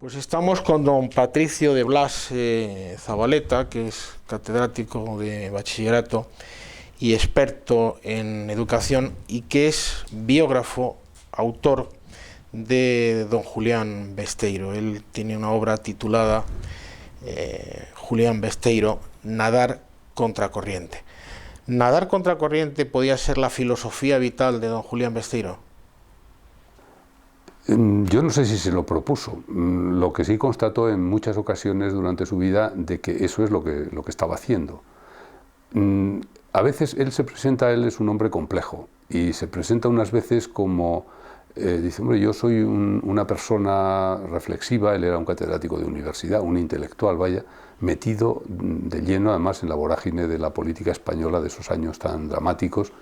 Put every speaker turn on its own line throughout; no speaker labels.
Pues estamos con don Patricio de Blas Zabaleta, que es catedrático de bachillerato y experto en educación y que es biógrafo, autor de don Julián Besteiro. Él tiene una obra titulada Julián Besteiro, Nadar contracorriente. ¿Nadar contracorriente podía ser la filosofía vital de don Julián Besteiro?
Yo no sé si se lo propuso. Lo que sí constató en muchas ocasiones durante su vida de que eso es lo que estaba haciendo. A veces él es un hombre complejo y se presenta unas veces como, dice, hombre, yo soy una persona reflexiva. Él era un catedrático de universidad, un intelectual, vaya, metido de lleno además en la vorágine de la política española de esos años tan dramáticos.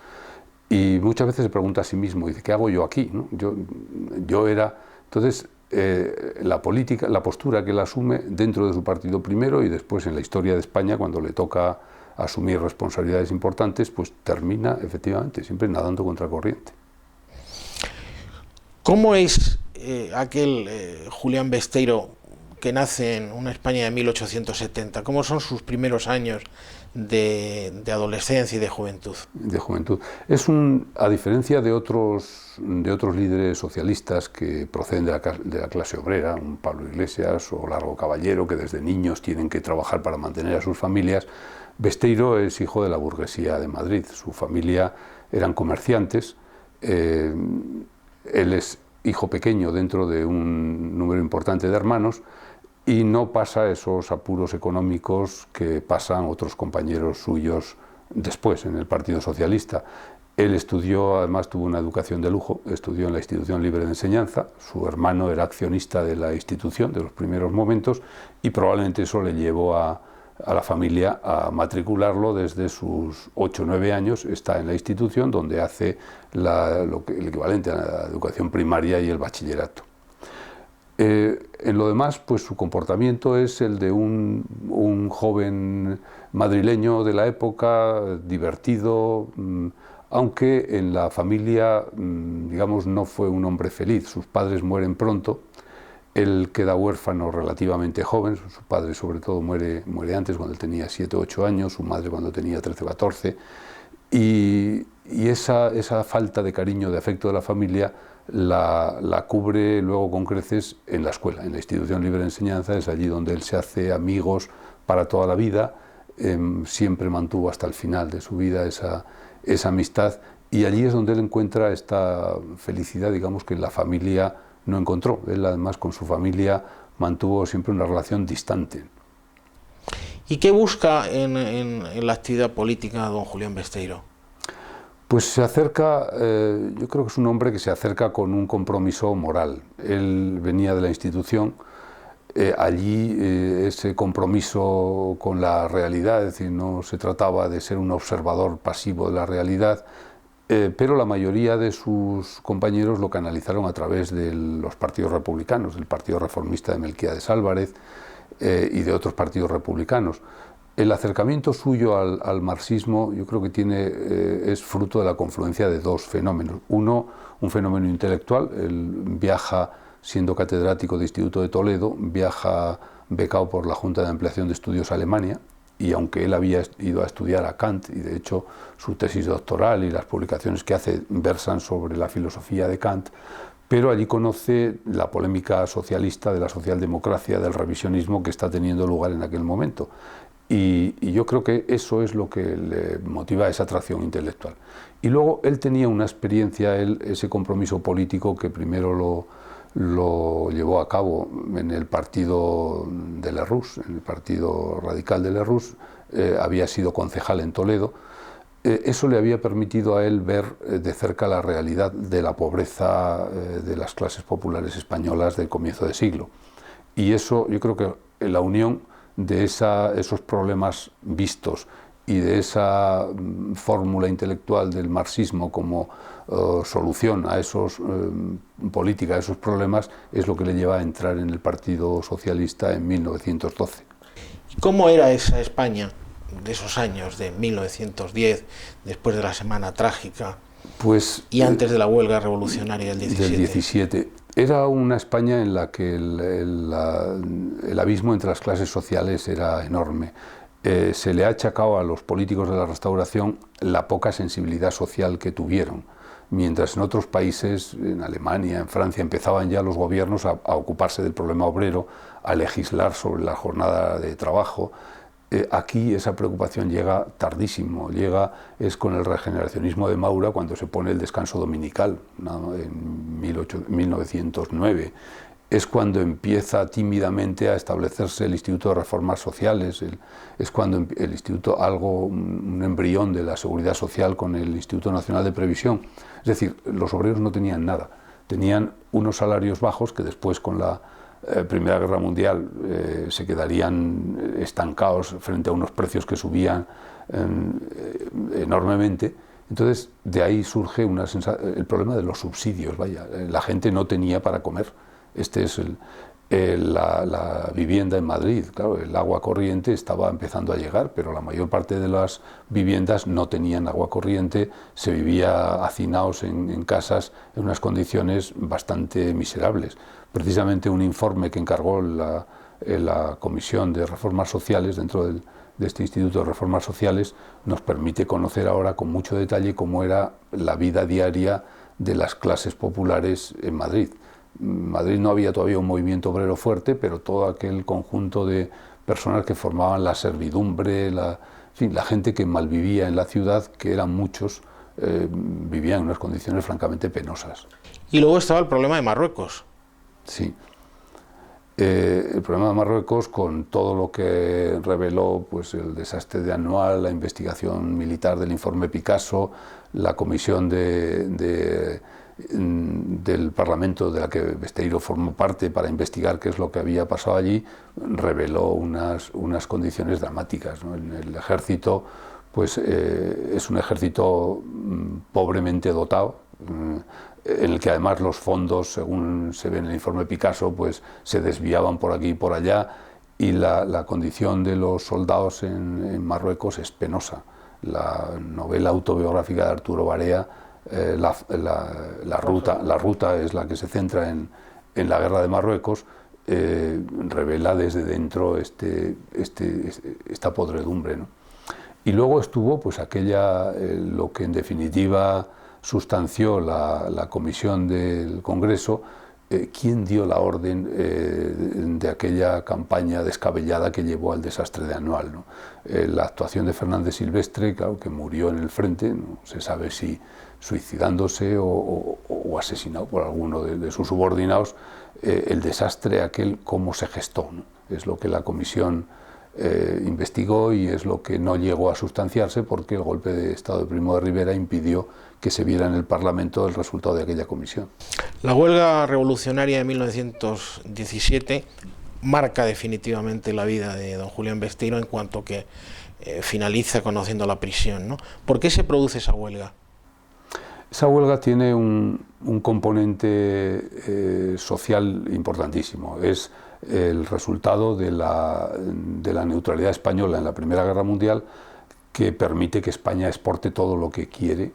Y muchas veces se pregunta a sí mismo, dice, ¿qué hago yo aquí? ¿No? Yo era... Entonces, la política, la postura que él asume dentro de su partido primero y después en la historia de España, cuando le toca asumir responsabilidades importantes, pues termina efectivamente siempre nadando contracorriente.
¿Cómo es aquel Julián Besteiro que nace en una España de 1870? ¿Cómo son sus primeros años de adolescencia y de juventud?
De juventud. A diferencia de otros líderes socialistas que proceden de la clase obrera, un Pablo Iglesias o Largo Caballero, que desde niños tienen que trabajar para mantener a sus familias, Besteiro es hijo de la burguesía de Madrid. Su familia eran comerciantes. Él es hijo pequeño dentro de un número importante de hermanos y no pasa esos apuros económicos que pasan otros compañeros suyos después en el Partido Socialista. Él estudió, además tuvo una educación de lujo, estudió en la Institución Libre de Enseñanza. Su hermano era accionista de la institución de los primeros momentos y probablemente eso le llevó a la familia a matricularlo desde sus 8 o 9 años. Está en la institución donde hace el equivalente a la educación primaria y el bachillerato. En lo demás, pues su comportamiento es el de un joven madrileño de la época, divertido, aunque en la familia, digamos, no fue un hombre feliz. Sus padres mueren pronto. Él queda huérfano relativamente joven, su padre sobre todo muere antes, cuando él tenía 7 o 8 años, su madre cuando tenía 13 o 14, y esa falta de cariño, de afecto de la familia, la cubre luego con creces en la escuela, en la Institución Libre de Enseñanza. Es allí donde él se hace amigos para toda la vida, siempre mantuvo hasta el final de su vida esa amistad, y allí es donde él encuentra esta felicidad, digamos, que en la familia no encontró. Él además con su familia mantuvo siempre una relación distante.
¿Y qué busca en la actividad política don Julián Besteiro?
Pues se acerca, yo creo que es un hombre que se acerca con un compromiso moral. Él venía de la institución, allí ese compromiso con la realidad, es decir, no se trataba de ser un observador pasivo de la realidad, pero la mayoría de sus compañeros lo canalizaron a través de los partidos republicanos, del Partido Reformista de Melquiades Álvarez y de otros partidos republicanos. El acercamiento suyo al marxismo, yo creo que es fruto de la confluencia de dos fenómenos. Uno, un fenómeno intelectual. Él viaja, siendo catedrático de Instituto de Toledo, viaja becado por la Junta de Ampliación de Estudios a Alemania, y aunque él había ido a estudiar a Kant, y de hecho su tesis doctoral y las publicaciones que hace versan sobre la filosofía de Kant, pero allí conoce la polémica socialista de la socialdemocracia, del revisionismo que está teniendo lugar en aquel momento. Y yo creo que eso es lo que le motiva esa atracción intelectual. Y luego él tenía una experiencia, ese compromiso político que primero lo llevó a cabo en el partido de Lerroux, en el partido radical de Lerroux. Había sido concejal en Toledo. Eso le había permitido a él ver de cerca la realidad de la pobreza de las clases populares españolas del comienzo de siglo. Y eso, yo creo que la unión de esos problemas vistos y de esa fórmula intelectual del marxismo como solución a política a esos problemas, es lo que le lleva a entrar en el Partido Socialista en 1912.
¿Cómo era esa España de esos años, de 1910, después de la Semana Trágica,
pues,
y antes de la huelga revolucionaria del 17?
Del 17. Era una España en la que el abismo entre las clases sociales era enorme. Se le ha achacado a los políticos de la Restauración la poca sensibilidad social que tuvieron, mientras en otros países, en Alemania, en Francia, empezaban ya los gobiernos a ocuparse del problema obrero, a legislar sobre la jornada de trabajo. Aquí esa preocupación llega tardísimo, es con el regeneracionismo de Maura cuando se pone el descanso dominical, ¿no? En 1909. Es cuando empieza tímidamente a establecerse el Instituto de Reformas Sociales, es cuando el Instituto, un embrión de la Seguridad Social con el Instituto Nacional de Previsión. Es decir, los obreros no tenían nada, tenían unos salarios bajos que después con la Primera Guerra Mundial se quedarían estancados frente a unos precios que subían enormemente. Entonces, de ahí surge el problema de los subsidios. Vaya, la gente no tenía para comer. Este es la vivienda en Madrid. Claro, el agua corriente estaba empezando a llegar, pero la mayor parte de las viviendas no tenían agua corriente, se vivía hacinados en casas en unas condiciones bastante miserables. Precisamente un informe que encargó la Comisión de Reformas Sociales dentro de este Instituto de Reformas Sociales nos permite conocer ahora con mucho detalle cómo era la vida diaria de las clases populares en Madrid. En Madrid no había todavía un movimiento obrero fuerte, pero todo aquel conjunto de personas que formaban la servidumbre, en fin, la gente que malvivía en la ciudad, que eran muchos, vivían en unas condiciones francamente penosas.
Y luego estaba el problema de Marruecos.
Sí. El problema de Marruecos, con todo lo que reveló pues, el desastre de Annual, la investigación militar del informe Picasso, la comisión del Parlamento de la que Besteiro formó parte para investigar qué es lo que había pasado allí, reveló unas condiciones dramáticas, ¿no? El ejército pues, es un ejército pobremente dotado, en el que además los fondos, según se ve en el informe Picasso, pues se desviaban por aquí y por allá, y la condición de los soldados en Marruecos es penosa. La novela autobiográfica de Arturo Barea, la ruta es la que se centra en la guerra de Marruecos, revela desde dentro esta podredumbre, ¿no? Y luego estuvo pues lo que en definitiva sustanció la comisión del Congreso, ¿quién dio la orden de aquella campaña descabellada que llevó al desastre de Annual, ¿no? La actuación de Fernández Silvestre, claro, que murió en el frente, no se sabe si suicidándose o asesinado por alguno de sus subordinados. El desastre aquel, cómo se gestó, ¿no? Es lo que la comisión investigó y es lo que no llegó a sustanciarse porque el golpe de Estado de Primo de Rivera impidió que se viera en el Parlamento el resultado de aquella comisión.
La huelga revolucionaria de 1917 marca definitivamente la vida de don Julián Besteiro en cuanto que finaliza conociendo la prisión, ¿no? ¿Por qué se produce esa huelga?
Esa huelga tiene un componente social importantísimo. Es el resultado de la neutralidad española en la Primera Guerra Mundial, que permite que España exporte todo lo que quiere,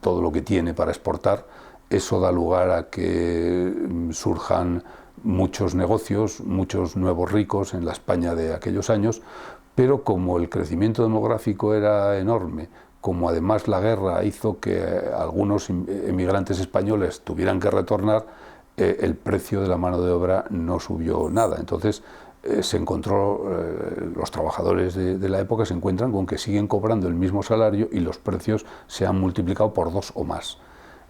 todo lo que tiene para exportar. Eso da lugar a que surjan muchos negocios, muchos nuevos ricos en la España de aquellos años, pero como el crecimiento demográfico era enorme, como además la guerra hizo que algunos emigrantes españoles tuvieran que retornar, el precio de la mano de obra no subió nada. Entonces se encontró, los trabajadores de la época se encuentran con que siguen cobrando el mismo salario y los precios se han multiplicado por 2 o más.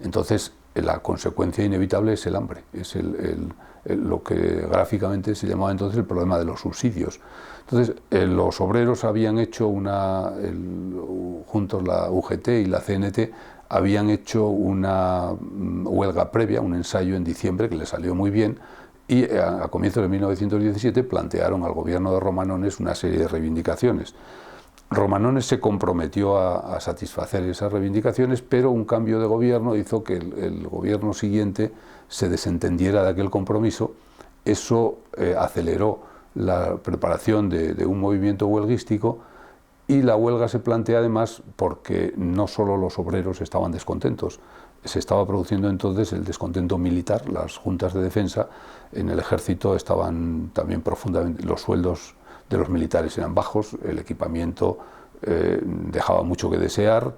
Entonces la consecuencia inevitable es el hambre, es lo que gráficamente se llamaba entonces el problema de los subsidios. Entonces los obreros habían hecho juntos la UGT y la CNT, habían hecho una huelga previa, un ensayo en diciembre que les salió muy bien, y a comienzos de 1917 plantearon al gobierno de Romanones una serie de reivindicaciones. Romanones se comprometió a satisfacer esas reivindicaciones, pero un cambio de gobierno hizo que el gobierno siguiente se desentendiera de aquel compromiso. Eso aceleró la preparación de un movimiento huelguístico Y la huelga se plantea además porque no solo los obreros estaban descontentos, se estaba produciendo entonces el descontento militar, las juntas de defensa en el ejército estaban también profundamente, los sueldos de los militares eran bajos, el equipamiento dejaba mucho que desear,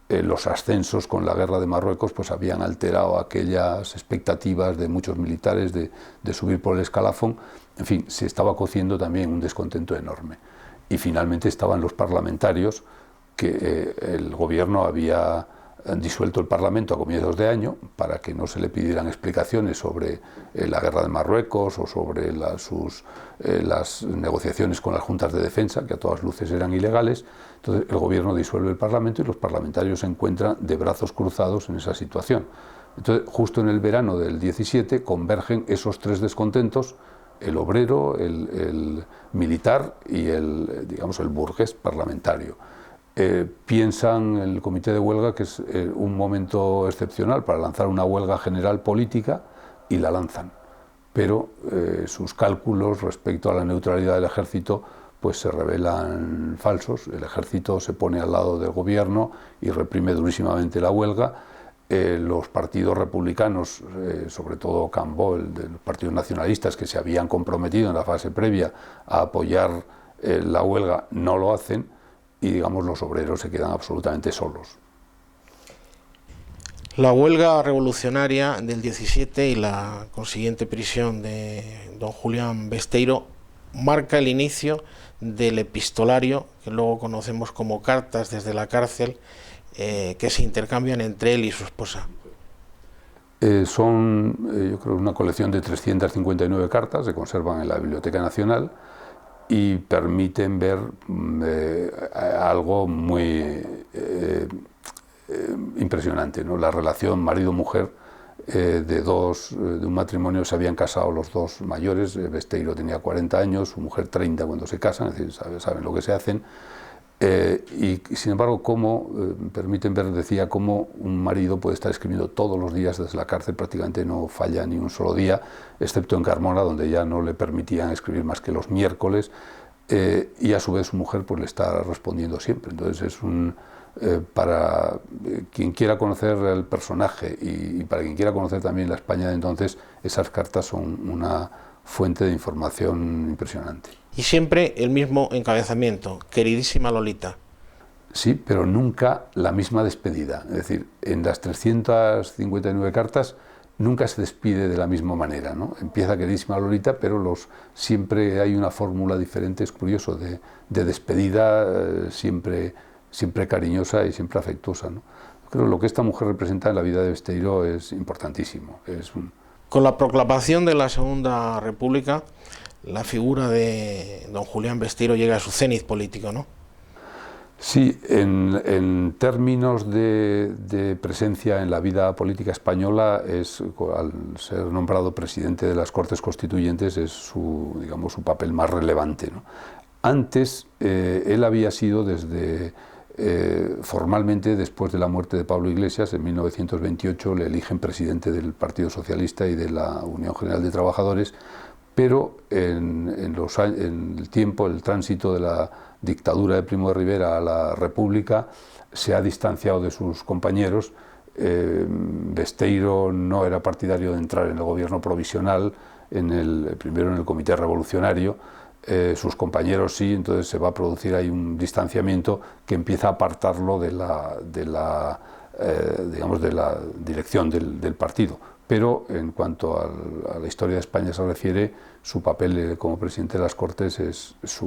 los ascensos con la guerra de Marruecos pues habían alterado aquellas expectativas de muchos militares de subir por el escalafón, en fin, se estaba cociendo también un descontento enorme. Y finalmente estaban los parlamentarios, que el gobierno había disuelto el Parlamento a comienzos de año para que no se le pidieran explicaciones sobre la guerra de Marruecos o sobre las negociaciones con las juntas de defensa, que a todas luces eran ilegales. Entonces el gobierno disuelve el Parlamento y los parlamentarios se encuentran de brazos cruzados en esa situación. Entonces justo en el verano del 17 convergen esos tres descontentos: el obrero, el militar y el burgués parlamentario. Piensan en el comité de huelga que es un momento excepcional para lanzar una huelga general política y la lanzan. Pero sus cálculos respecto a la neutralidad del ejército pues se revelan falsos. El ejército se pone al lado del gobierno y reprime durísimamente la huelga. Los partidos republicanos, sobre todo Cambó, el de los partidos nacionalistas que se habían comprometido en la fase previa a apoyar la huelga, no lo hacen y digamos los obreros se quedan absolutamente solos.
La huelga revolucionaria del 17 y la consiguiente prisión de don Julián Besteiro marca el inicio del epistolario que luego conocemos como cartas desde la cárcel, que se intercambian entre él y su esposa.
Son, yo creo, una colección de 359 cartas, se conservan en la Biblioteca Nacional y permiten ver algo muy impresionante, ¿no? La relación marido-mujer de un matrimonio. Se habían casado los dos mayores, Besteiro tenía 40 años, su mujer 30 cuando se casan, es decir, saben lo que se hacen. Y sin embargo, permiten ver, decía, cómo un marido puede estar escribiendo todos los días desde la cárcel, prácticamente no falla ni un solo día, excepto en Carmona, donde ya no le permitían escribir más que los miércoles, y a su vez su mujer pues le está respondiendo siempre. Entonces es para quien quiera conocer el personaje y para quien quiera conocer también la España de entonces, esas cartas son una fuente de información impresionante.
Y siempre el mismo encabezamiento: queridísima Lolita.
Sí, pero nunca la misma despedida. Es decir, en las 359 cartas nunca se despide de la misma manera, ¿no? Empieza queridísima Lolita, pero siempre hay una fórmula diferente, es curioso, de despedida, siempre cariñosa y siempre afectuosa, ¿no? Creo que lo que esta mujer representa en la vida de Besteiro es importantísimo.
Con la proclamación de la Segunda República, la figura de don Julián Besteiro llega a su cénit político, ¿no?
Sí, en términos de presencia en la vida política española, al ser nombrado presidente de las Cortes Constituyentes, es su papel más relevante, ¿no? Antes, él había sido formalmente, después de la muerte de Pablo Iglesias, en 1928 le eligen presidente del Partido Socialista y de la Unión General de Trabajadores, pero en el tránsito de la dictadura de Primo de Rivera a la República, se ha distanciado de sus compañeros. Besteiro no era partidario de entrar en el gobierno provisional, primero en el Comité Revolucionario, sus compañeros sí, entonces se va a producir ahí un distanciamiento que empieza a apartarlo de la dirección del partido. Pero en cuanto a la historia de España se refiere, su papel como presidente de las Cortes es su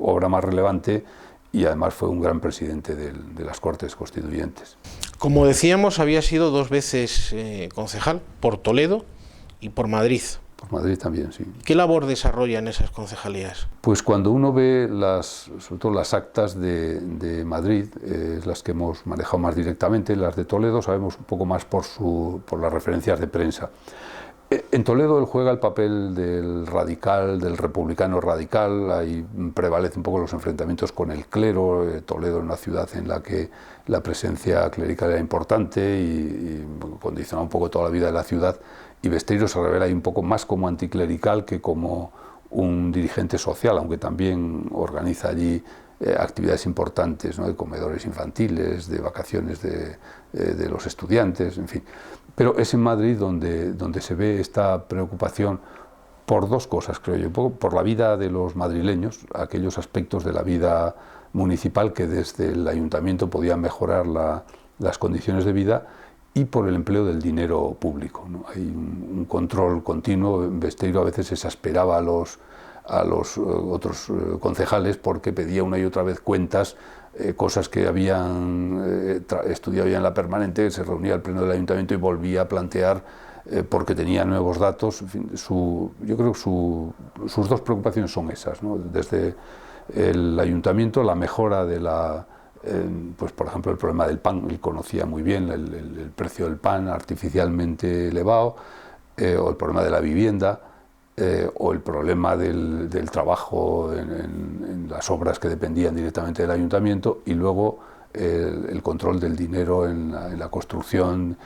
obra más relevante y además fue un gran presidente de las Cortes Constituyentes.
Como decíamos, había sido 2 veces concejal, por Toledo y por Madrid.
Por Madrid también, sí.
¿Qué labor desarrolla en esas concejalías?
Pues cuando uno ve sobre todo las actas de Madrid, las que hemos manejado más directamente, las de Toledo sabemos un poco más por las referencias de prensa. En Toledo él juega el papel del radical, del republicano radical, ahí prevalecen un poco los enfrentamientos con el clero. Toledo es una ciudad en la que la presencia clerical era importante y condicionaba un poco toda la vida de la ciudad, y Besteiro se revela ahí un poco más como anticlerical que como un dirigente social, aunque también organiza allí actividades importantes, ¿no?, de comedores infantiles, de vacaciones de los estudiantes, en fin. Pero es en Madrid donde se ve esta preocupación por dos cosas, creo yo. Un poco por la vida de los madrileños, aquellos aspectos de la vida municipal que desde el ayuntamiento podían mejorar las condiciones de vida, y por el empleo del dinero público, ¿no? Hay un control continuo. En Besteiro a veces exasperaba a los otros concejales porque pedía una y otra vez cuentas, cosas que habían estudiado ya en la permanente. Se reunía el pleno del ayuntamiento y volvía a plantear porque tenía nuevos datos. En fin, yo creo que sus dos preocupaciones son esas, ¿no? Desde el ayuntamiento, la mejora de pues por ejemplo el problema del pan. Él conocía muy bien el precio del pan artificialmente elevado, o el problema de la vivienda, o el problema del trabajo en las obras que dependían directamente del ayuntamiento, y luego el control del dinero en la construcción,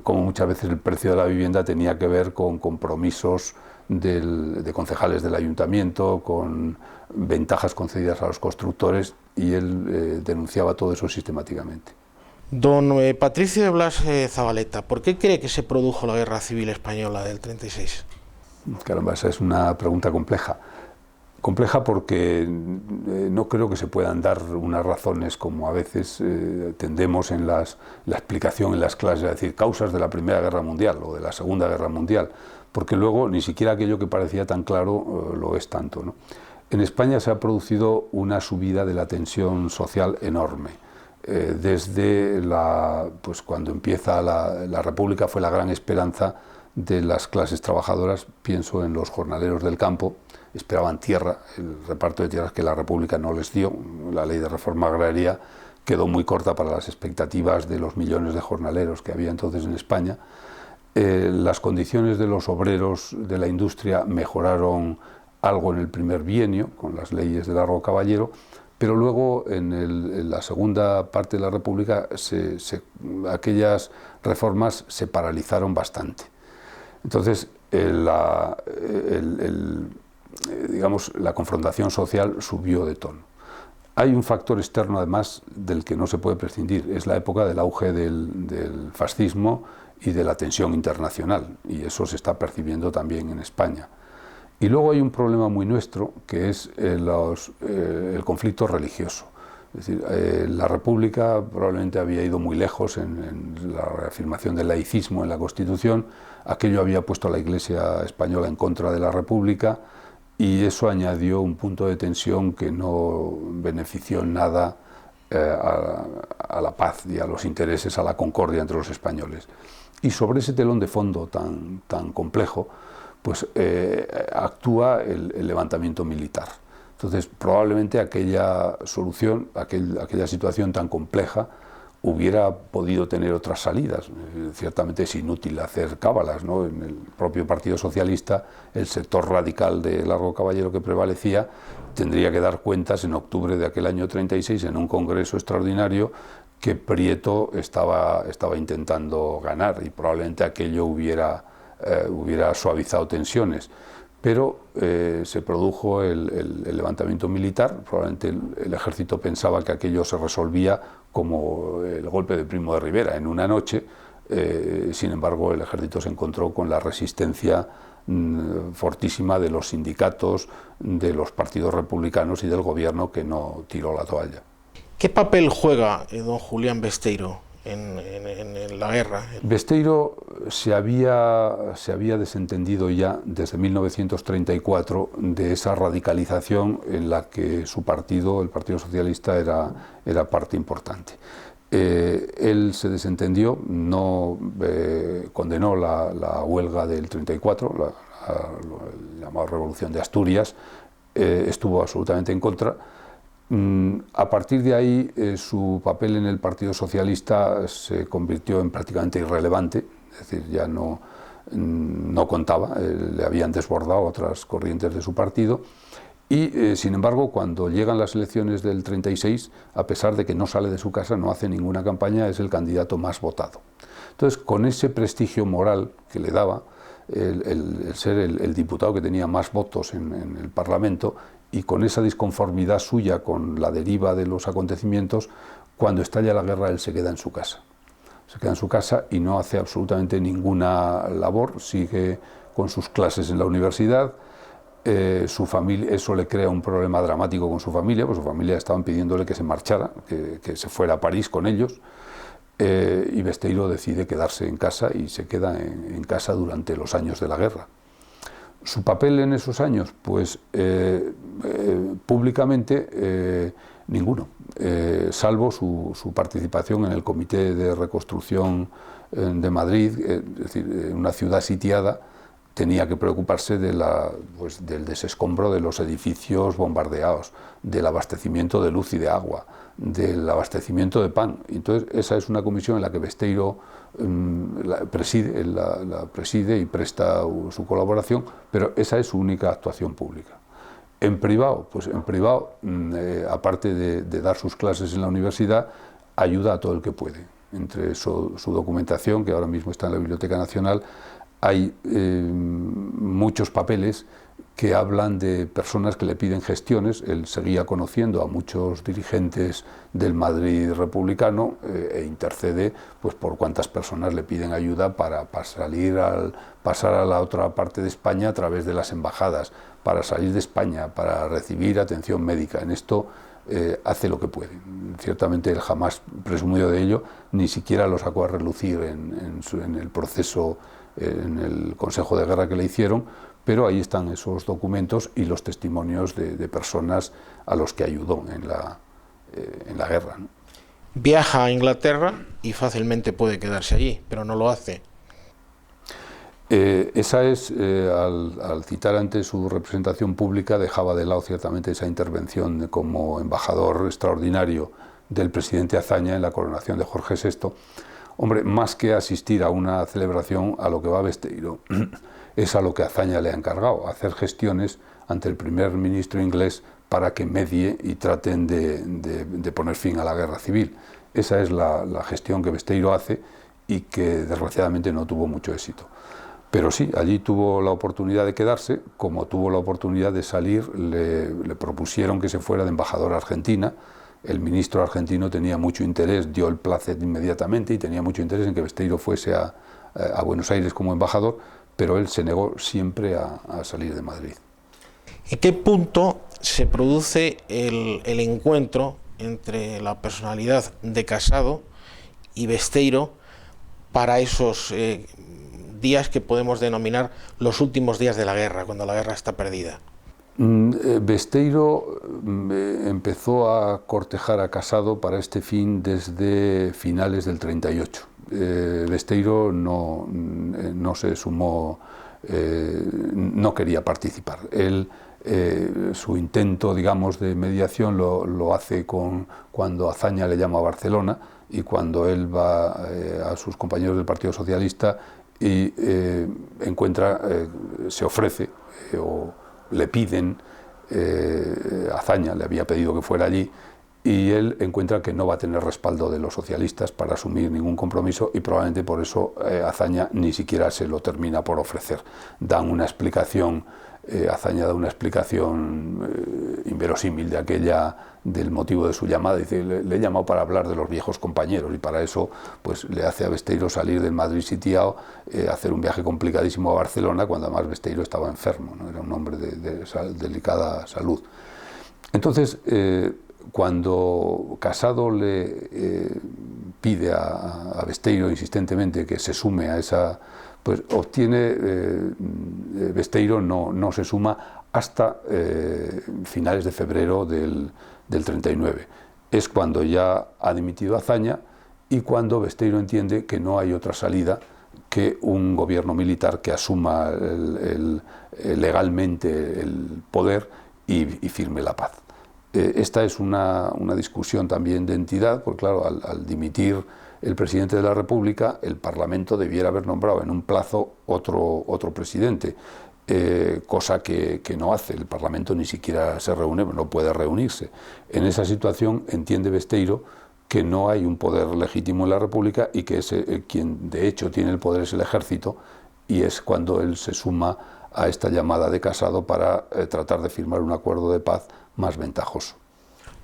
como muchas veces el precio de la vivienda tenía que ver con compromisos de concejales del ayuntamiento, con ventajas concedidas a los constructores, y él denunciaba todo eso sistemáticamente.
Don Patricio de Blas Zabaleta, ¿por qué cree que se produjo la Guerra Civil Española del 36?
Caramba, esa es una pregunta compleja. Compleja porque no creo que se puedan dar unas razones como a veces tendemos en la explicación en las clases, es decir, causas de la Primera Guerra Mundial o de la Segunda Guerra Mundial, porque luego ni siquiera aquello que parecía tan claro lo es tanto, ¿no? En España se ha producido una subida de la tensión social enorme. Desde pues cuando empieza la República fue la gran esperanza de las clases trabajadoras. Pienso en los jornaleros del campo, esperaban tierra, el reparto de tierras que la República no les dio. La ley de reforma agraria quedó muy corta para las expectativas de los millones de jornaleros que había entonces en España. Las condiciones de los obreros de la industria mejoraron algo en el primer bienio, con las leyes de Largo Caballero, pero luego en la segunda parte de la República aquellas reformas se paralizaron bastante. Entonces, digamos, la confrontación social subió de tono. Hay un factor externo, además, del que no se puede prescindir. Es la época del auge del fascismo y de la tensión internacional, y eso se está percibiendo también en España. Y luego hay un problema muy nuestro, que es el conflicto religioso. Es decir, la República probablemente había ido muy lejos en la reafirmación del laicismo en la Constitución. Aquello había puesto a la Iglesia española en contra de la República, y eso añadió un punto de tensión que no benefició en nada a la paz y a los intereses, a la concordia entre los españoles. Y sobre ese telón de fondo tan complejo, pues actúa el levantamiento militar. Entonces, probablemente aquella solución, aquella situación tan compleja, hubiera podido tener otras salidas. Ciertamente es inútil hacer cábalas, ¿no? En el propio Partido Socialista, el sector radical de Largo Caballero que prevalecía tendría que dar cuentas en octubre de aquel año 36 en un congreso extraordinario que Prieto estaba intentando ganar, y probablemente aquello hubiera suavizado tensiones. Pero se produjo el levantamiento militar. Probablemente el ejército pensaba que aquello se resolvía como el golpe de Primo de Rivera en una noche. Sin embargo, el ejército se encontró con la resistencia fortísima de los sindicatos, de los partidos republicanos y del gobierno, que no tiró la toalla.
¿Qué papel juega don Julián Besteiro en la guerra?
Besteiro se había desentendido ya desde 1934 de esa radicalización en la que su partido, el Partido Socialista, era parte importante. Él se desentendió, no condenó la huelga del 34, la llamada Revolución de Asturias, estuvo absolutamente en contra. A partir de ahí, su papel en el Partido Socialista se convirtió en prácticamente irrelevante, es decir, ya no contaba, le habían desbordado otras corrientes de su partido. Y, sin embargo, cuando llegan las elecciones del 36, a pesar de que no sale de su casa, no hace ninguna campaña, es el candidato más votado. Entonces, con ese prestigio moral que le daba, el ser el diputado que tenía más votos en el Parlamento, y con esa disconformidad suya con la deriva de los acontecimientos, cuando estalla la guerra él se queda en su casa. Se queda en su casa y no hace absolutamente ninguna labor, sigue con sus clases en la universidad. Su familia, eso le crea un problema dramático con su familia, pues su familia estaban pidiéndole que se marchara, que se fuera a París con ellos, y Besteiro decide quedarse en casa y se queda en casa durante los años de la guerra. Su papel en esos años, pues públicamente ninguno, salvo su participación en el Comité de Reconstrucción de Madrid, es decir, una ciudad sitiada. Tenía que preocuparse del desescombro de los edificios bombardeados, del abastecimiento de luz y de agua, del abastecimiento de pan. Entonces, esa es una comisión en la que Besteiro la preside y presta su colaboración, pero esa es su única actuación pública. En privado, pues en privado, aparte de dar sus clases en la universidad, ayuda a todo el que puede. Entre su documentación, que ahora mismo está en la Biblioteca Nacional, hay muchos papeles que hablan de personas que le piden gestiones. Él seguía conociendo a muchos dirigentes del Madrid republicano e intercede pues, por cuantas personas le piden ayuda para pasar a la otra parte de España a través de las embajadas, para salir de España, para recibir atención médica. En esto hace lo que puede. Ciertamente él jamás presumió de ello, ni siquiera lo sacó a relucir en el proceso, en el Consejo de Guerra que le hicieron, pero ahí están esos documentos y los testimonios de personas a los que ayudó en la guerra, ¿no?
Viaja a Inglaterra y fácilmente puede quedarse allí, pero no lo hace.
Esa es, al citar antes su representación pública, dejaba de lado ciertamente esa intervención como embajador extraordinario del presidente Azaña en la coronación de Jorge VI. Hombre, más que asistir a una celebración, a lo que va Besteiro es a lo que Azaña le ha encargado, hacer gestiones ante el primer ministro inglés para que medie y traten de poner fin a la guerra civil. Esa es la gestión que Besteiro hace y que desgraciadamente no tuvo mucho éxito. Pero sí, allí tuvo la oportunidad de quedarse. Como tuvo la oportunidad de salir, le propusieron que se fuera de embajador a Argentina. El ministro argentino tenía mucho interés, dio el placet inmediatamente y tenía mucho interés en que Besteiro fuese a Buenos Aires como embajador, pero él se negó siempre a salir de Madrid.
¿En qué punto se produce el encuentro entre la personalidad de Casado y Besteiro para esos días que podemos denominar los últimos días de la guerra, cuando la guerra está perdida?
Besteiro empezó a cortejar a Casado para este fin desde finales del 38. Besteiro no se sumó, no quería participar. Él, su intento, digamos, de mediación lo hace cuando Azaña le llama a Barcelona y cuando él va a sus compañeros del Partido Socialista y se ofrece o le piden, Azaña le había pedido que fuera allí, y él encuentra que no va a tener respaldo de los socialistas para asumir ningún compromiso y probablemente por eso Azaña ni siquiera se lo termina por ofrecer. Dan una explicación, Azaña da una explicación inverosímil del motivo de su llamada. Dice, le he llamado para hablar de los viejos compañeros y para eso pues le hace a Besteiro salir del Madrid sitiado, hacer un viaje complicadísimo a Barcelona cuando además Besteiro estaba enfermo, ¿no? Era un hombre de delicada salud. Entonces, cuando Casado le pide a Besteiro insistentemente que se sume a esa, pues obtiene, Besteiro no se suma hasta finales de febrero del 39. Es cuando ya ha dimitido Azaña y cuando Besteiro entiende que no hay otra salida que un gobierno militar que asuma legalmente el poder y firme la paz. Esta es una discusión también de entidad, porque claro, al dimitir el presidente de la República, el Parlamento debiera haber nombrado en un plazo otro presidente, cosa que no hace. El Parlamento ni siquiera se reúne, no puede reunirse. En esa situación entiende Besteiro que no hay un poder legítimo en la República y que quien de hecho tiene el poder es el ejército, y es cuando él se suma a esta llamada de Casado para tratar de firmar un acuerdo de paz más ventajoso.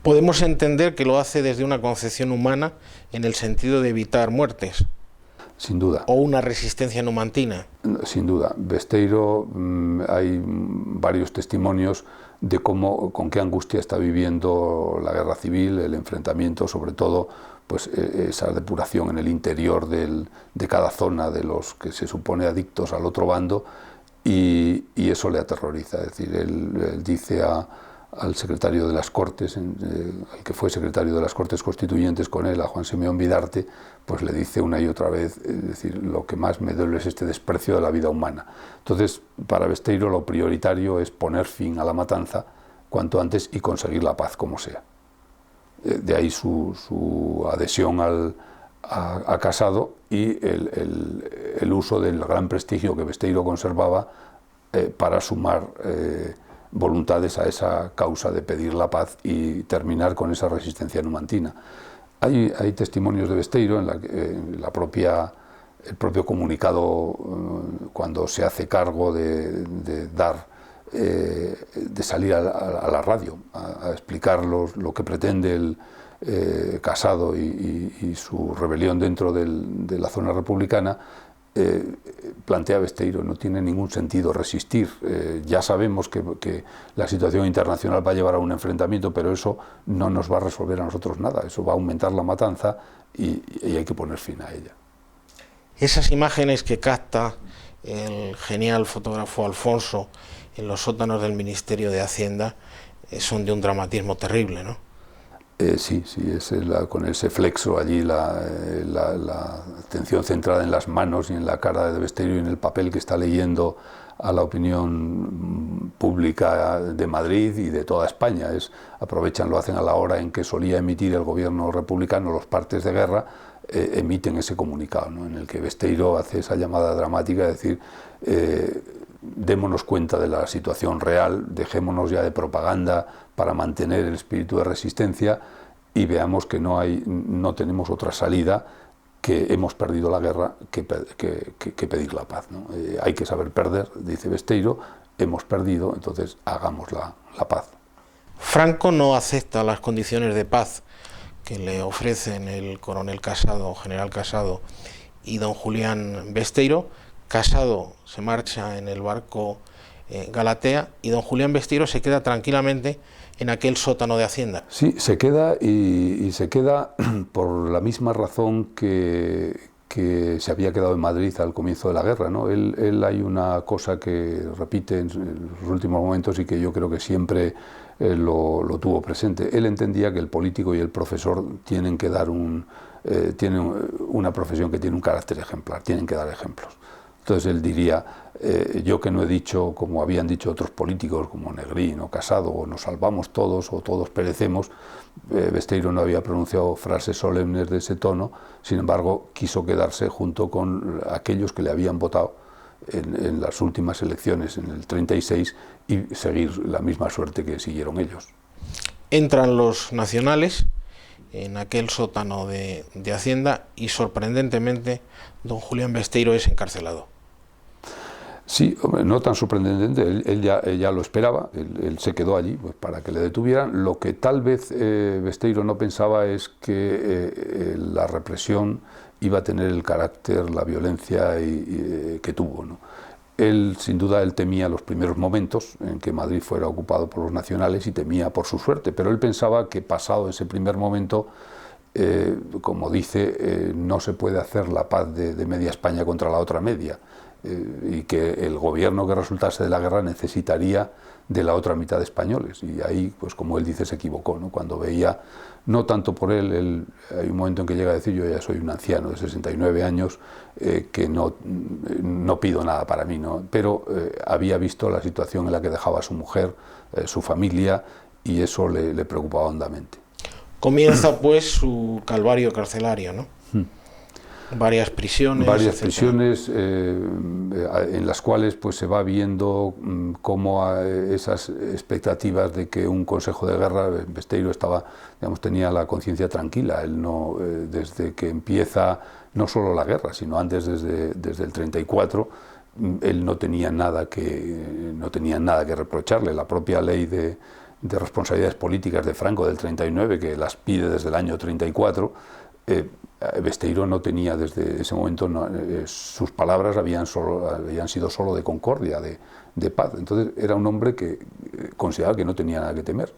Podemos entender que lo hace desde una concepción humana en el sentido de evitar muertes.
Sin duda.
¿O una resistencia numantina?
Sin duda. Besteiro, hay varios testimonios de cómo, con qué angustia está viviendo la guerra civil, el enfrentamiento, sobre todo pues esa depuración en el interior de cada zona de los que se supone adictos al otro bando, y eso le aterroriza. Es decir, él dice al secretario de las Cortes, al que fue secretario de las Cortes Constituyentes con él, a Juan Simeón Vidarte, pues le dice una y otra vez, es decir, lo que más me duele es este desprecio de la vida humana. Entonces, para Besteiro lo prioritario es poner fin a la matanza cuanto antes y conseguir la paz como sea. De ahí su adhesión a Casado y el uso del gran prestigio que Besteiro conservaba para sumar voluntades a esa causa de pedir la paz y terminar con esa resistencia numantina. Hay testimonios de Besteiro en el propio comunicado, cuando se hace cargo de salir a la radio a explicar lo que pretende el Casado y su rebelión dentro de la zona republicana. Plantea Besteiro, no tiene ningún sentido resistir. Ya sabemos que la situación internacional va a llevar a un enfrentamiento, pero eso no nos va a resolver a nosotros nada, eso va a aumentar la matanza y hay que poner fin a ella.
Esas imágenes que capta el genial fotógrafo Alfonso en los sótanos del Ministerio de Hacienda son de un dramatismo terrible, ¿no?
Sí, es con ese flexo allí, la atención centrada en las manos y en la cara de Besteiro y en el papel que está leyendo a la opinión pública de Madrid y de toda España. Aprovechan, lo hacen a la hora en que solía emitir el gobierno republicano los partes de guerra, emiten ese comunicado, ¿no?, en el que Besteiro hace esa llamada dramática, de decir, démonos cuenta de la situación real, dejémonos ya de propaganda para mantener el espíritu de resistencia y veamos que no tenemos otra salida, que hemos perdido la guerra, que pedir la paz, ¿no? Hay que saber perder, dice Besteiro, hemos perdido, entonces hagamos la paz.
Franco no acepta las condiciones de paz que le ofrecen el coronel Casado, general Casado y don Julián Besteiro. Casado se marcha en el barco Galatea y don Julián Besteiro se queda tranquilamente en aquel sótano de Hacienda.
Sí, se queda y se queda por la misma razón que se había quedado en Madrid al comienzo de la guerra, ¿no? Él hay una cosa que repite en los últimos momentos y que yo creo que siempre lo tuvo presente. Él entendía que el político y el profesor tienen que dar tienen una profesión que tiene un carácter ejemplar, tienen que dar ejemplos. Entonces él diría, yo que no he dicho, como habían dicho otros políticos, como Negrín o Casado, o nos salvamos todos o todos perecemos. Besteiro no había pronunciado frases solemnes de ese tono, sin embargo quiso quedarse junto con aquellos que le habían votado en las últimas elecciones, en el 36, y seguir la misma suerte que siguieron ellos.
Entran los nacionales en aquel sótano de Hacienda y sorprendentemente don Julián Besteiro es encarcelado.
Sí, hombre, no tan sorprendente, él ya lo esperaba, él se quedó allí pues, para que le detuvieran. Lo que tal vez Besteiro no pensaba es que la represión iba a tener el carácter, la violencia que tuvo, ¿no? Él, sin duda, temía los primeros momentos en que Madrid fuera ocupado por los nacionales y temía por su suerte, pero él pensaba que pasado ese primer momento, como dice, no se puede hacer la paz de media España contra la otra media, y que el gobierno que resultase de la guerra necesitaría de la otra mitad de españoles, y ahí, pues como él dice, se equivocó, ¿no? Cuando veía, no tanto por él, hay un momento en que llega a decir, yo ya soy un anciano de 69 años, que no pido nada para mí, ¿no? Pero había visto la situación en la que dejaba a su mujer, su familia, y eso le preocupaba hondamente.
Comienza pues su calvario carcelario, ¿no? Varias prisiones.
Varias prisiones en las cuales pues, se va viendo cómo esas expectativas de que un consejo de guerra, Besteiro tenía la conciencia tranquila. Él no, desde que empieza no solo la guerra, sino antes desde el 34, él no tenía nada que reprocharle. La propia ley de responsabilidades políticas de Franco del 39, que las pide desde el año 34, Besteiro no tenía desde ese momento, sus palabras habían sido solo de concordia, de paz. Entonces era un hombre que consideraba que no tenía nada que temer.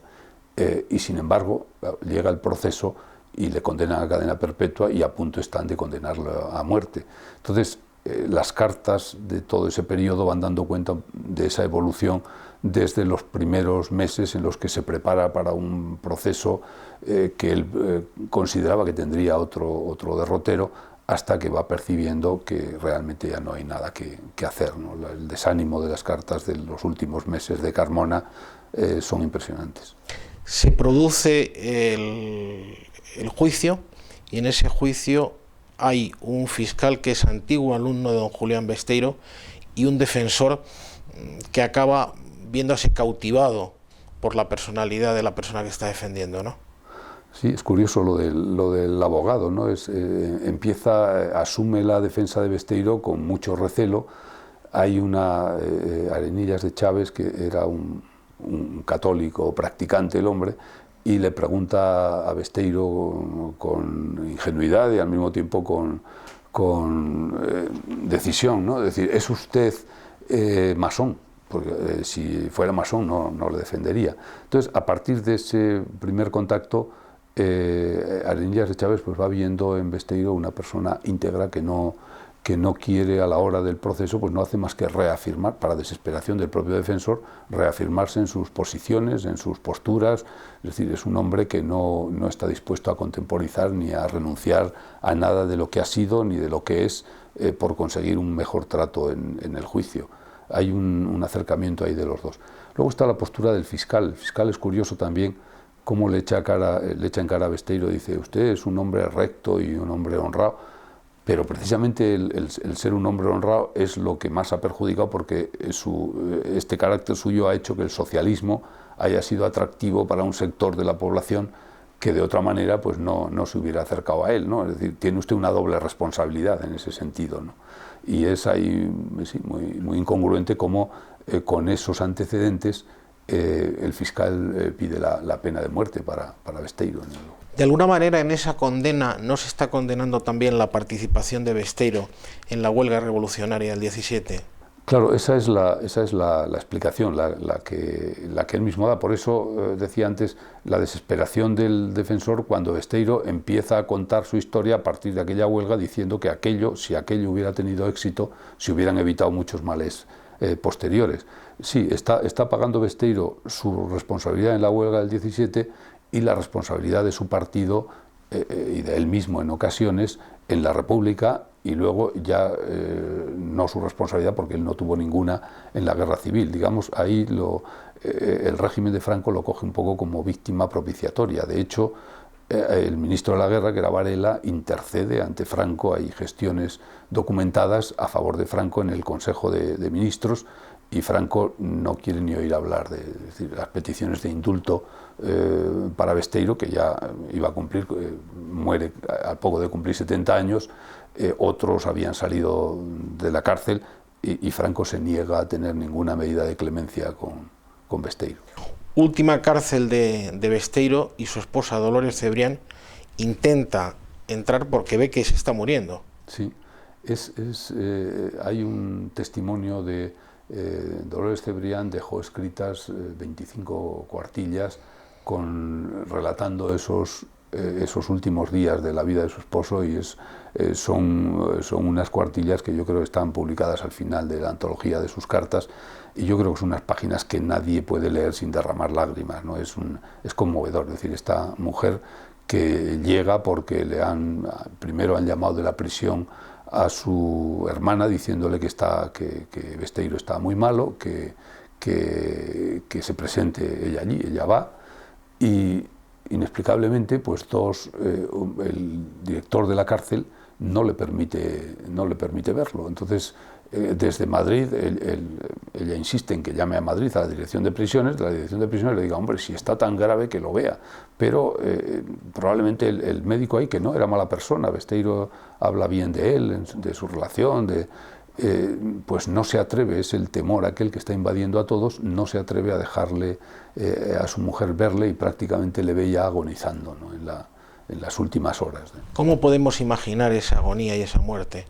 Y sin embargo llega el proceso y le condenan a cadena perpetua y a punto están de condenarlo a muerte. Entonces las cartas de todo ese periodo van dando cuenta de esa evolución desde los primeros meses en los que se prepara para un proceso que él consideraba que tendría otro derrotero, hasta que va percibiendo que realmente ya no hay nada que hacer, ¿no? El desánimo de las cartas de los últimos meses de Carmona son impresionantes.
Se produce el juicio, y en ese juicio hay un fiscal que es antiguo alumno de don Julián Besteiro y un defensor que acaba viéndose cautivado por la personalidad de la persona que está defendiendo, ¿no?
Sí, es curioso lo del abogado, ¿no? Asume la defensa de Besteiro con mucho recelo. Hay Arenillas de Chávez, que era un católico practicante el hombre, y le pregunta a Besteiro con ingenuidad y al mismo tiempo con decisión, ¿no? Es decir, ¿es usted masón? Porque si fuera masón no le defendería. Entonces, a partir de ese primer contacto, Arenillas de Chávez pues va viendo en Besteiro una persona íntegra que no quiere, a la hora del proceso, pues no hace más que reafirmar, para desesperación del propio defensor, reafirmarse en sus posiciones, en sus posturas. Es decir, es un hombre que no está dispuesto a contemporizar ni a renunciar a nada de lo que ha sido ni de lo que es por conseguir un mejor trato en el juicio. Hay un acercamiento ahí de los dos. Luego está la postura del fiscal. El fiscal es curioso también cómo le echa en cara a Besteiro. Dice: usted es un hombre recto y un hombre honrado. Pero precisamente el ser un hombre honrado es lo que más ha perjudicado, porque este carácter suyo ha hecho que el socialismo haya sido atractivo para un sector de la población que de otra manera pues no se hubiera acercado a él, ¿no? Es decir, tiene usted una doble responsabilidad en ese sentido, ¿no? Y es ahí sí, muy incongruente cómo con esos antecedentes el fiscal pide la pena de muerte para Besteiro, ¿no?
De alguna manera, en esa condena no se está condenando también la participación de Besteiro en la huelga revolucionaria del 17.
Claro, esa es la explicación, la que él mismo da. Por eso decía antes la desesperación del defensor cuando Besteiro empieza a contar su historia a partir de aquella huelga, diciendo que si aquello hubiera tenido éxito, se hubieran evitado muchos males posteriores. Sí, está pagando Besteiro su responsabilidad en la huelga del 17 y la responsabilidad de su partido y de él mismo en ocasiones en la República, y luego ya no su responsabilidad, porque él no tuvo ninguna en la guerra civil. Digamos, ahí el régimen de Franco lo coge un poco como víctima propiciatoria. De hecho, el ministro de la guerra, que era Varela, intercede ante Franco. Hay gestiones documentadas a favor de Franco en el Consejo de Ministros, y Franco no quiere ni oír hablar de decir, las peticiones de indulto para Besteiro, que ya iba a cumplir, muere al poco de cumplir 70 años, otros habían salido de la cárcel, y Franco se niega a tener ninguna medida de clemencia con Besteiro.
Última cárcel de Besteiro, y su esposa Dolores Cebrián intenta entrar porque ve que se está muriendo.
Sí, hay un testimonio de Dolores Cebrián. Dejó escritas 25 cuartillas relatando esos últimos días de la vida de su esposo, y son unas cuartillas que yo creo que están publicadas al final de la antología de sus cartas, y yo creo que son unas páginas que nadie puede leer sin derramar lágrimas, ¿no? Es conmovedor. Es decir, esta mujer que llega porque primero han llamado de la prisión a su hermana diciéndole que Besteiro está muy malo, que se presente ella allí. Ella va, y inexplicablemente pues el director de la cárcel no le permite verlo. Entonces desde Madrid ella insiste en que llame a Madrid a la dirección de prisiones. La dirección de prisiones le diga: hombre, si está tan grave, que lo vea. Pero probablemente el médico ahí, que no era mala persona, Besteiro habla bien de él, de su relación, pues no se atreve, es el temor aquel que está invadiendo a todos, no se atreve a dejarle a su mujer verle y prácticamente le ve ya agonizando, ¿no?, en las últimas horas.
¿Cómo podemos imaginar esa agonía y esa muerte?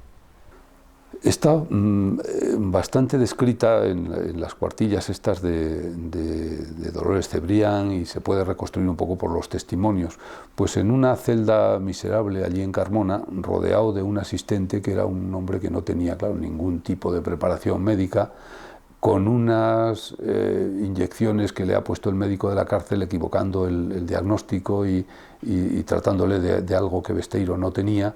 Está bastante descrita en las cuartillas estas de Dolores Cebrián, y se puede reconstruir un poco por los testimonios. Pues en una celda miserable allí en Carmona, rodeado de un asistente que era un hombre que no tenía, claro, ningún tipo de preparación médica, con unas inyecciones que le ha puesto el médico de la cárcel, equivocando el diagnóstico y tratándole de algo que Besteiro no tenía,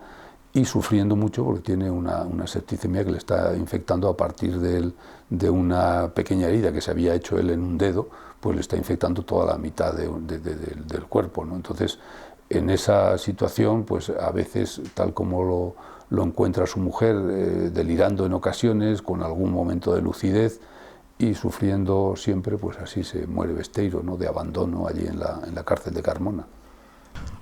y sufriendo mucho porque tiene una septicemia que le está infectando a partir de una pequeña herida que se había hecho él en un dedo, pues le está infectando toda la mitad del cuerpo, ¿no? Entonces, en esa situación, pues a veces, tal como lo encuentra su mujer, delirando en ocasiones, con algún momento de lucidez y sufriendo siempre, pues así se muere Besteiro, ¿no?, de abandono allí en la cárcel de Carmona.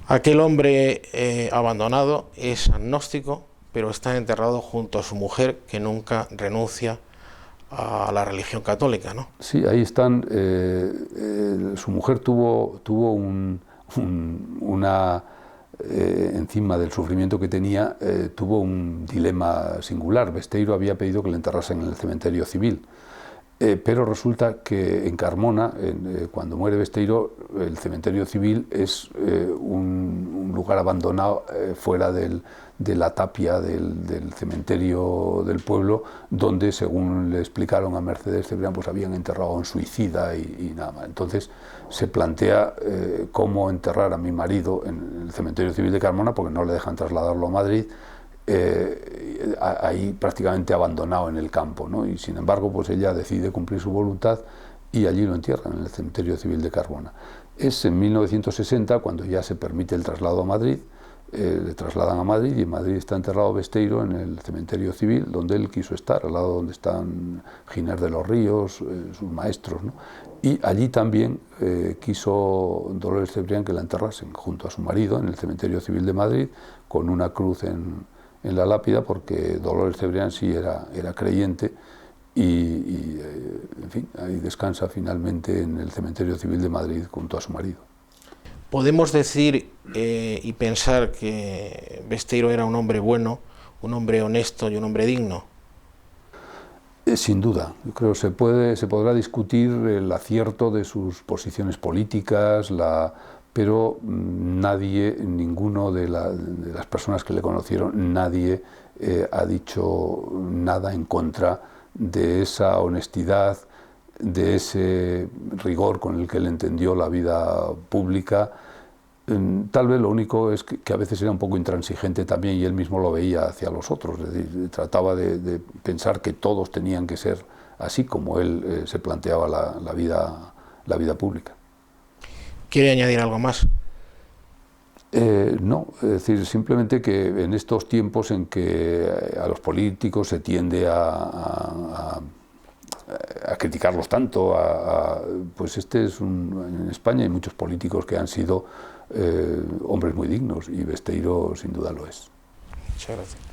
Aquel hombre abandonado es agnóstico, pero está enterrado junto a su mujer, que nunca renuncia a la religión católica, ¿no?
Sí, ahí están. Su mujer tuvo encima del sufrimiento que tenía, tuvo un dilema singular. Besteiro había pedido que le enterrasen en el cementerio civil. Pero resulta que en Carmona, cuando muere Besteiro, el cementerio civil es un lugar abandonado fuera de la tapia del cementerio del pueblo, donde, según le explicaron a Mercedes Cebrián, pues habían enterrado a un suicida y nada más. Entonces se plantea cómo enterrar a mi marido en el cementerio civil de Carmona, porque no le dejan trasladarlo a Madrid, ahí prácticamente abandonado en el campo, ¿no? Y sin embargo, pues ella decide cumplir su voluntad y allí lo entierran, en el cementerio civil de Carmona. Es en 1960 cuando ya se permite el traslado a Madrid, le trasladan a Madrid, y en Madrid está enterrado Besteiro en el cementerio civil, donde él quiso estar, al lado donde están Giner de los Ríos, sus maestros, ¿no? Y allí también quiso Dolores Cebrián que la enterrasen junto a su marido en el cementerio civil de Madrid, con una cruz en la lápida, porque Dolores Cebrián sí era creyente, en fin, ahí descansa finalmente en el cementerio civil de Madrid junto a su marido.
Podemos decir y pensar que Besteiro era un hombre bueno, un hombre honesto y un hombre digno.
Sin duda, yo creo que se podrá discutir el acierto de sus posiciones políticas, pero nadie, ninguno de las personas que le conocieron, nadie ha dicho nada en contra de esa honestidad, de ese rigor con el que él entendió la vida pública. Tal vez lo único es que a veces era un poco intransigente también, y él mismo lo veía hacia los otros, es decir, trataba de pensar que todos tenían que ser así como él se planteaba la vida pública.
¿Quiere añadir algo más?
No, es decir, simplemente que en estos tiempos en que a los políticos se tiende a criticarlos tanto, pues en España hay muchos políticos que han sido hombres muy dignos, y Besteiro sin duda lo es.
Muchas gracias.